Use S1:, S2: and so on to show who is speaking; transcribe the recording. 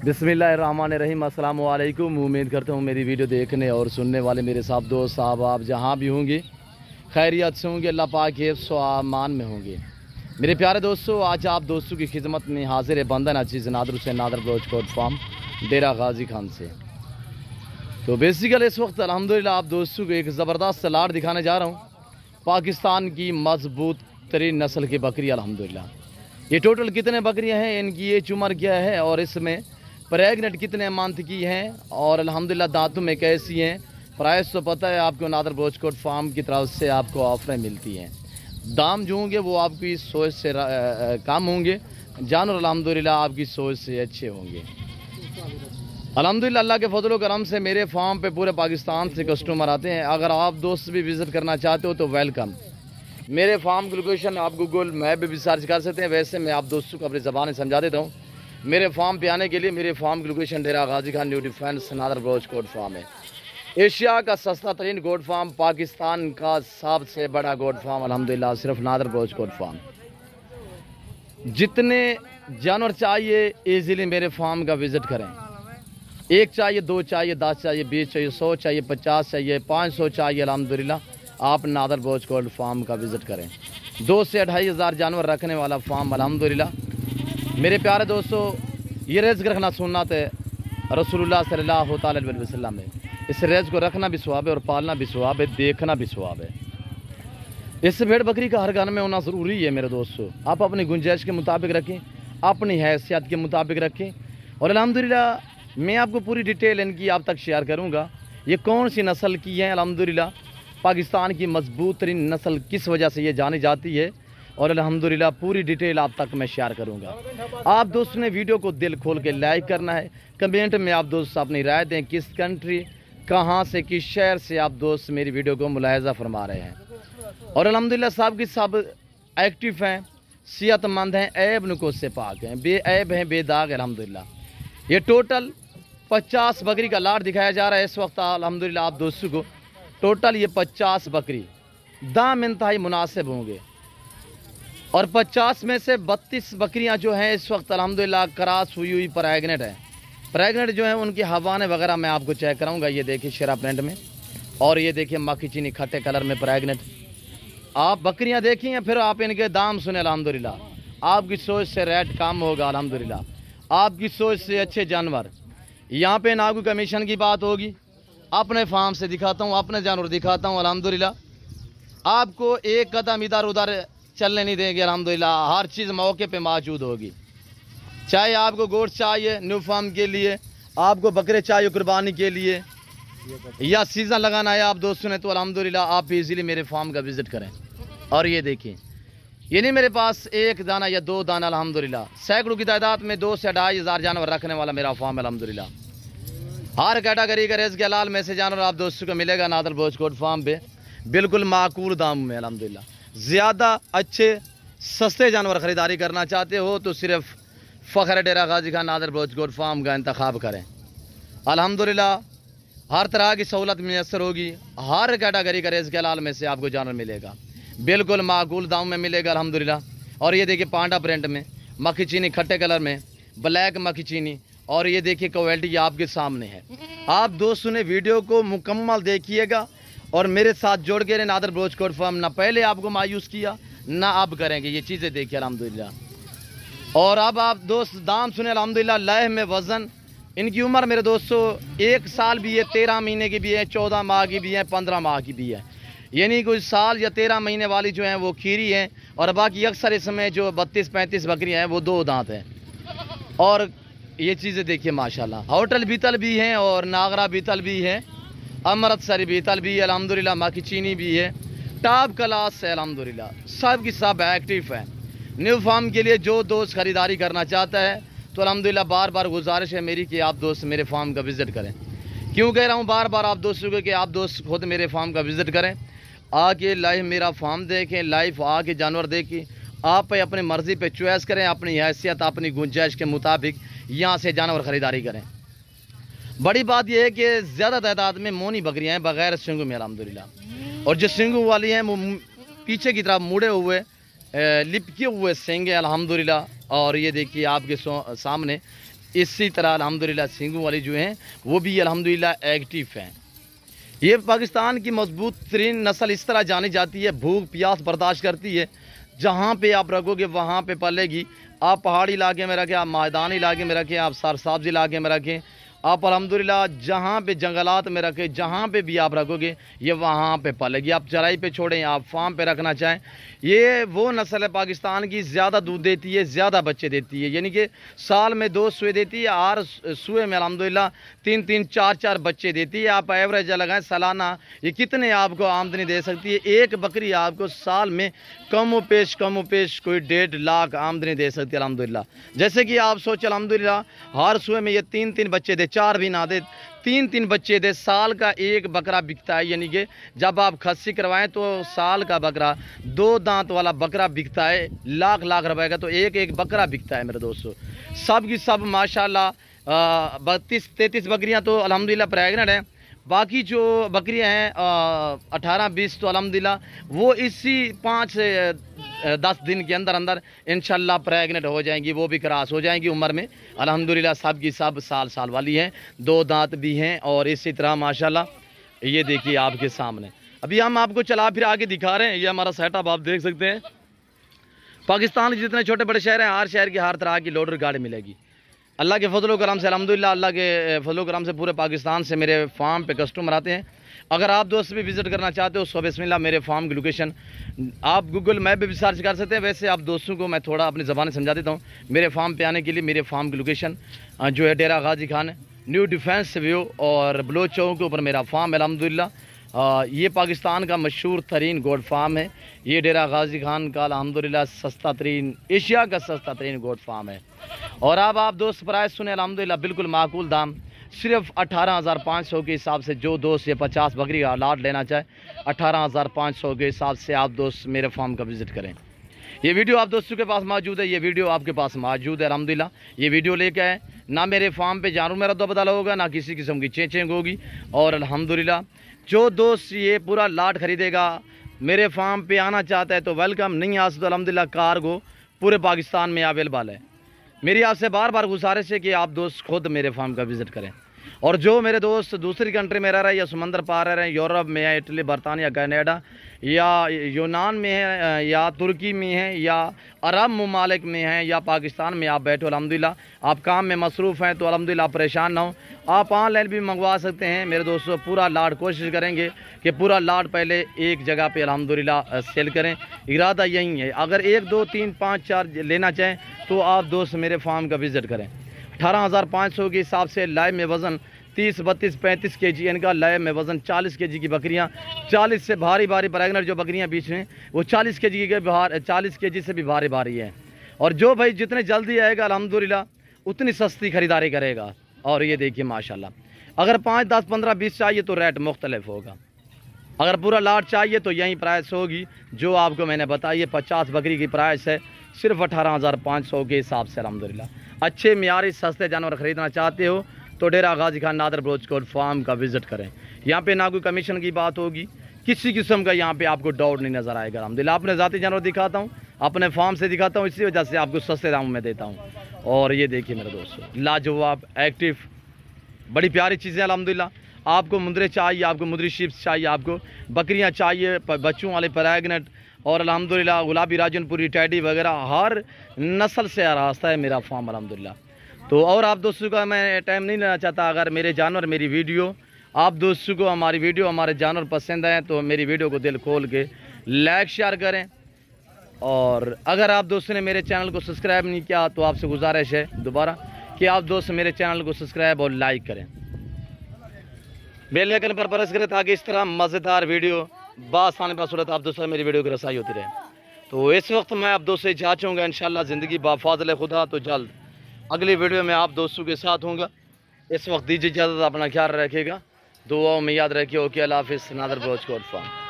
S1: बिस्मिल्लाहिर्रहमानिर्रहीम। अस्सलाम वालेकुम। उम्मीद करता हूँ मेरी वीडियो देखने और सुनने वाले मेरे साथ दोस्त साहब आप जहाँ भी होंगे खैरियत से होंगे, अल्लाह पाक के अमान में होंगे। मेरे प्यारे दोस्तों, आज आप दोस्तों की खिदमत में हाजिर है बंदन अजीज़ नादर हुसैन नादर बलोच कोट फार्म डेरा गाजी खान से। तो बेसिकल इस वक्त अल्हम्दुलिल्लाह आप दोस्तों को एक ज़बरदस्त लाट दिखाने जा रहा हूँ। पाकिस्तान की मजबूत तरीन नस्ल की बकरी अल्हम्दुलिल्लाह। ये टोटल कितने बकरियां हैं, इनकी एज उम्र क्या है और इसमें प्रेगनेंट कितने मंथ की हैं और अल्हम्दुलिल्लाह दांतों में कैसी हैं। प्राइस तो पता है आपको, नादर बलोच कोट फार्म की तरफ से आपको ऑफरें मिलती हैं। दाम जो होंगे वो आपकी सोच से कम होंगे, जानवर अल्हम्दुलिल्लाह आपकी सोच से अच्छे होंगे। अल्हम्दुलिल्लाह अल्लाह के फजल करम से मेरे फार्म पे पूरे पाकिस्तान से कस्टमर आते हैं। अगर आप दोस्त भी विज़िट करना चाहते हो तो वेलकम। मेरे फार्म की लोकेशन आप गूगल मैप पे भी सर्च कर सकते हैं। वैसे मैं आप दोस्तों को अपनी ज़बान समझा देता हूँ। मेरे फार्म पे आने के लिए मेरे फार्म की location Dera Ghazi Khan new defence Nadir Baloch goat farm है। एशिया का सस्ता तरीन गोट फार्म, पाकिस्तान का सबसे बड़ा गोट फार्म अल्हम्दुलिल्लाह सिर्फ नादर बलोच गोट फार्म। जितने जानवर चाहिए ईजिली मेरे फार्म का विज़िट करें। एक चाहिए, दो चाहिए, 10 चाहिए, 20 चाहिए, 100 चाहिए, 50 चाहिए, 500 चाहिए, अल्हम्दुलिल्लाह आप नादर बलोच गोट फार्म का विज़िट करें। 2 से 2.5 हज़ार जानवर रखने वाला फार्म अल्हम्दुलिल्लाह। मेरे प्यारे दोस्तों, ये रिज़्क़ रखना सुन्नत है रसूलुल्लाह सल्लल्लाहु अलैहि वसल्लम में। इस रिज़्क़ को रखना भी सवाब है और पालना भी सवाब है, देखना भी सवाब है। इस भेड़ बकरी का हर घर में होना ज़रूरी है मेरे दोस्तों। आप अपनी गुंजाइश के मुताबिक रखें, अपनी हैसियत के मुताबिक रखें और अल्हम्दुलिल्लाह मैं आपको पूरी डिटेल इनकी आप तक शेयर करूँगा। ये कौन सी नस्ल की है, अल्हम्दुलिल्लाह पाकिस्तान की मजबूत तरीन नस्ल किस वजह से ये जानी जाती है और अल्हम्दुलिल्लाह पूरी डिटेल आप तक मैं शेयर करूंगा। आप दोस्तों ने वीडियो को दिल खोल के लाइक करना है। कमेंट में आप दोस्त अपनी राय दें, किस कंट्री, कहां से, किस शहर से आप दोस्त मेरी वीडियो को मुलाहिजा फरमा रहे हैं। और अल्हम्दुलिल्लाह सब की सब एक्टिव हैं, सेहतमंद हैं, ऐब नुकोस से पाक हैं, बेऐब हैं, बेदाग है अल्हम्दुलिल्लाह। ये टोटल 50 बकरी का लाट दिखाया जा रहा है इस वक्त अल्हम्दुलिल्लाह आप दोस्तों को। टोटल ये 50 बकरी दाम इंतहाई मुनासिब होंगे और 50 में से 32 बकरियां जो हैं इस वक्त अल्हम्दुलिल्लाह क्रॉस हुई प्रेगनेंट है। प्रेगनेंट जो है उनकी हवाने वगैरह मैं आपको चेक कराऊंगा। ये देखिए शेरा प्रिंट में और ये देखिए मक्खी चीनी खट्टे कलर में प्रेगनेंट। आप बकरियां देखिए फिर आप इनके दाम सुने अल्हम्दुलिल्लाह। आपकी सोच से रेट कम होगा अल्हम्दुलिल्लाह, आपकी सोच से अच्छे जानवर। यहाँ पे नागू कमीशन की बात होगी। अपने फार्म से दिखाता हूँ, अपने जानवर दिखाता हूँ अल्हम्दुलिल्लाह। आपको एक कदम इधर उधर चलने नहीं देंगे अल्हम्दुलिल्लाह। हर चीज़ मौके पे मौजूद होगी। चाहे आपको गोश्त चाहिए न्यू फार्म के लिए, आपको बकरे चाहिए कुर्बानी के लिए, या सीज़न लगाना है आप दोस्तों ने, तो अल्हम्दुलिल्लाह आप इजीली मेरे फार्म का विज़िट करें। और ये देखिए, ये नहीं मेरे पास एक दाना या 2 दाना, अल्हम्दुलिल्लाह सैकड़ों की तादाद में 2 से 2.5 हज़ार जानवर रखने वाला मेरा फार्म अल्हम्दुलिल्लाह। हर कैटेगरी का रिज़्क़ हलाल में से जानवर आप दोस्तों को मिलेगा नादर बलोच गोट फार्म पे, बिल्कुल माकूल दाम में अल्हम्दुलिल्लाह। ज़्यादा अच्छे सस्ते जानवर ख़रीदारी करना चाहते हो तो सिर्फ फ़ख्र डेरा गाजी खान नादर बलोच गोट फार्म का इंतखाब करें। अल्हम्दुलिल्लाह हर तरह की सहूलत मैसर होगी। हर कैटेगरी का रिज़्क़ हलाल में से आपको जानवर मिलेगा, बिल्कुल माकूल दाम में मिलेगा अल्हम्दुलिल्लाह। और ये देखिए पांडा प्रिंट में मक्खी चीनी खट्टे कलर में ब्लैक मक्खी चीनी, और ये देखिए क्वालिटी आपके सामने है। आप दोस्तों ने वीडियो को मुकम्मल देखिएगा और मेरे साथ जोड़ के नादर बलोच गोट फार्म ना पहले आपको मायूस किया ना अब करेंगे। ये चीज़ें देखिए अल्हम्दुलिल्लाह। और अब आप दोस्त दाम सुने अल्हम्दुलिल्लाह। लह में वज़न, इनकी उम्र मेरे दोस्तों 1 साल भी है, 13 महीने की भी है, 14 माह की भी है, 15 माह की भी है। यानी कुछ साल या 13 महीने वाली जो हैं वो खीरी हैं और बाकी अक्सर इसमें जो 32-35 बकरियाँ हैं वो 2 दांत हैं। और ये चीज़ें देखिए माशाल्लाह। होटल बीतल भी हैं और नागरा बीतल भी है, अमृतसरी बीतल भी है अल्हम्दुलिल्लाह, मक्खी चीनी भी है, टॉप क्लास है अल्हम्दुलिल्लाह। सब की सब एक्टिव है। न्यू फार्म के लिए जो दोस्त खरीदारी करना चाहता है तो अल्हम्दुलिल्लाह बार बार गुजारिश है मेरी कि आप दोस्त मेरे फार्म का विज़िट करें। क्यों कह रहा हूँ बार बार आप दोस्तों को कि आप दोस्त खुद मेरे फार्म का विज़िट करें, आके लाइव मेरा फार्म देखें, लाइव आके जानवर देखें, आप अपनी मर्ज़ी पे चॉइस करें, अपनी हैसियत अपनी गुंजाइश के मुताबिक यहाँ से जानवर ख़रीदारी करें। बड़ी बात यह है कि ज़्यादा तादाद में मोनी बकरियाँ हैं बग़ैर सिंगों में अल्हम्दुलिल्लाह, और जो सिंगों वाली हैं वो पीछे की तरफ मुड़े हुए लिपके हुए सिंग है अल्हम्दुलिल्लाह। और ये देखिए आपके सामने اسی طرح الحمدللہ سنگھوں والی جو ہیں وہ بھی الحمدللہ ایکٹیو ہیں۔ یہ پاکستان کی مضبوط ترین نسل اس طرح جانی جاتی ہے، بھوک پیاس برداشت کرتی ہے، جہاں پہ آپ رکھو گے وہاں پہ پلے گی۔ آپ پہاڑی علاقے میں رکھیں، آپ میدانی علاقے میں رکھیں، آپ سرسبز علاقے میں رکھیں، آپ الحمدللہ جہاں پہ جنگلات میں رکھیں، جہاں پہ بھی آپ رکھو گے یہ وہاں پہ پلے گی۔ آپ چرائی پہ چھوڑیں، آپ فارم پہ رکھنا چاہیں، یہ وہ نسل ہے پاکستان کی، زیادہ دودھ دیتی ہے، زیادہ بچے دیتی ہے، یعنی کہ سال میں 2 سوئے دیتی ہے، ہر سوئے میں الحمدللہ 3 4 بچے دیتی ہے۔ آپ ایوریج لگائیں سالانہ یہ کتنے آپ کو آمدنی دے سکتی ہے؟ ایک بکری آپ کو سال میں کم و پیش کوئی 1.5 لاکھ آمدنی دے سکتی ہے الحمدللہ۔ جیسے کہ آپ سوچیں الحمدللہ ہر سوئے میں یہ 3 بچے دے، 4 بھی نہ دے، 3 بچے دے، سال کا ایک بکرا بکتا ہے، یعنی کہ جب آپ کھسی کروائیں تو سال کا بکرا 2 دانت والا بکرا بکتا ہے لاکھ روپے کا، تو ایک بکرا بکتا ہے میرے دوستو۔ سب کی سب ماشاءاللہ 32-33 بکریاں تو الحمدللہ پریگننٹ ہیں، باقی جو بکریاں ہیں 18-20 تو الحمدللہ وہ اسی 5 سے 10 دن کے اندر انشاءاللہ پریگننٹ ہو جائیں گی، وہ بھی کراس ہو جائیں گی عمر میں الحمدللہ۔ سب کی سب سال والی ہیں، 2 دانت بھی ہیں، اور اسی طرح ماشاءاللہ یہ دیکھیے آپ کے سامنے۔ ابھی ہم آپ کو چلا پھر آگے دکھا رہے ہیں، یہ ہمارا سیٹ اپ آپ دیکھ سکتے ہیں۔ پاکستان کے جتنے چھوٹے بڑے شہر ہیں، ہر شہر کی ہر طرح کی لوڈر گاڑی ملے گی اللہ کے فضل و کرم سے الحمدللہ۔ اللہ کے فضل و کرم سے پورے پاکستان سے میرے فارم پہ کسٹمر آتے ہیں۔ اگر آپ دوست بھی وزٹ کرنا چاہتے ہو، بسم اللہ میرے فارم کی لوکیشن آپ گوگل میپ پہ بھی سرچ کر سکتے ہیں، ویسے آپ دوستوں کو میں تھوڑا اپنی زبان سمجھا دیتا ہوں۔ میرے فارم پہ آنے کے لیے میرے فارم کی لوکیشن جو ہے Dera Ghazi Khan new defence view اور بلوچ چوک کے اوپر میرا فارم ہے الحمدللہ۔ یہ پاکستان کا مشہور ترین گوڈ فارم ہے، یہ ڈیرہ غازی خان کا الحمدللہ سستا ترین، ایشیا کا سستا ترین گوڈ فارم ہے۔ اور اب آپ دوست پرائز سنیں الحمدللہ بالکل معقول دام، صرف 18,500 کے حساب سے جو دوست یہ 50 بکری کا لاٹ لینا چاہے 18,500 کے حساب سے آپ دوست میرے فارم کا وزٹ کریں۔ یہ ویڈیو آپ دوستوں کے پاس موجود ہے، یہ ویڈیو آپ کے پاس موجود ہے الحمدللہ۔ یہ ویڈیو لے کے آئے، نہ میرے فارم پہ جانور میرا دو بدل ہوگا، نہ کسی قسم کی چینچنگ ہوگی، اور الحمدللہ جو دوست یہ پورا لاٹ خریدے گا میرے فارم پہ آنا چاہتا ہے تو ویلکم، نہیں آ سکتا الحمدللہ کارگو پورے پاکستان میں اویلیبل ہے۔ میری آپ سے بار گزارش ہے کہ آپ دوست خود میرے فارم کا وزٹ کریں، اور جو میرے دوست دوسری کنٹری میں رہ رہے ہیں یا سمندر پار رہ رہے ہیں، یورپ میں ہے، اٹلی، برطانیہ، کینیڈا یا یونان میں ہے، یا ترکی میں ہے، یا عرب ممالک میں ہیں، یا پاکستان میں آپ بیٹھو الحمدللہ، آپ کام میں مصروف ہیں تو الحمدللہ آپ پریشان نہ ہوں، آپ آن لائن بھی منگوا سکتے ہیں میرے دوستوں۔ پورا لاٹ کوشش کریں گے کہ پورا لاٹ پہلے ایک جگہ پہ الحمدللہ سیل کریں، ارادہ یہی ہے۔ اگر 1 2 3 5 4 لینا چاہیں تو آپ دوست میرے فارم کا وزٹ کریں۔ 18,500 کے حساب سے لائف میں وزن 30 32 35 کے جی، ان کا لائف میں وزن 40 کے جی کی بکریاں، 40 سے بھاری پریگننٹ جو بکریاں بیچ میں وہ 40 کے جی کے 40 کے جی سے بھی بھاری ہیں، اور جو بھائی جتنے جلدی آئے گا الحمدللہ اتنی سستی خریداری کرے گا۔ اور یہ دیکھیے ماشاءاللہ، اگر 5 10 15 20 چاہیے تو ریٹ مختلف ہوگا، اگر پورا لاٹ چاہیے تو یہی پرائس ہوگی جو آپ کو میں نے بتائی ہے۔ 50 بکری کی پرائس ہے صرف 18,500 کے حساب سے الحمدللہ۔ اچھے معیاری سستے جانور خریدنا چاہتے ہو تو ڈیرہ غازی خان نادر بلوچ کوٹ فارم کا وزٹ کریں۔ یہاں پہ نہ کوئی کمیشن کی بات ہوگی، کسی قسم کا یہاں پہ آپ کو ڈاؤٹ نہیں نظر آئے گا الحمدللہ۔ اپنے ذاتی جانور دکھاتا ہوں، اپنے فارم سے دکھاتا ہوں، اسی وجہ سے آپ کو سستے داموں میں دیتا ہوں۔ اور یہ دیکھیے میرے دوستو، لاجواب ایکٹیو بڑی پیاری چیزیں الحمدللہ۔ آپ کو مندرے چاہیے، آپ کو مدری شیپس چاہیے، آپ کو بکریاں چاہیے بچوں والے پریگننٹ، اور الحمدللہ گلابی راجن پوری ٹیڈی وغیرہ ہر نسل سے آراستہ ہے میرا فارم الحمدللہ۔ تو اور آپ دوستوں کا میں ٹائم نہیں لینا چاہتا، اگر میرے جانور میری ویڈیو آپ دوستوں کو ہماری ویڈیو ہمارے جانور پسند ہیں تو میری ویڈیو کو دل کھول کے لائک شیئر کریں، اور اگر آپ دوستوں نے میرے چینل کو سبسکرائب نہیں کیا تو آپ سے گزارش ہے دوبارہ کہ آپ دوست میرے چینل کو سبسکرائب اور لائک کریں، بیل آئیکن پر پریس کریں تاکہ اس طرح مزیدار ویڈیو بآسانی بصورت آپ دوستوں میری ویڈیو کی رسائی ہوتی رہے۔ تو اس وقت میں آپ دوست سے اجازت چاہوں گا، انشاءاللہ زندگی بفضل خدا تو جلد اگلی ویڈیو میں آپ دوستوں کے ساتھ ہوں گا۔ اس وقت دیجیے اجازت، اپنا خیال رکھیے گا، دعاؤں میں یاد رکھیے۔ اوکے، اللہ حافظ، نادر بلوچ کوٹ فارم۔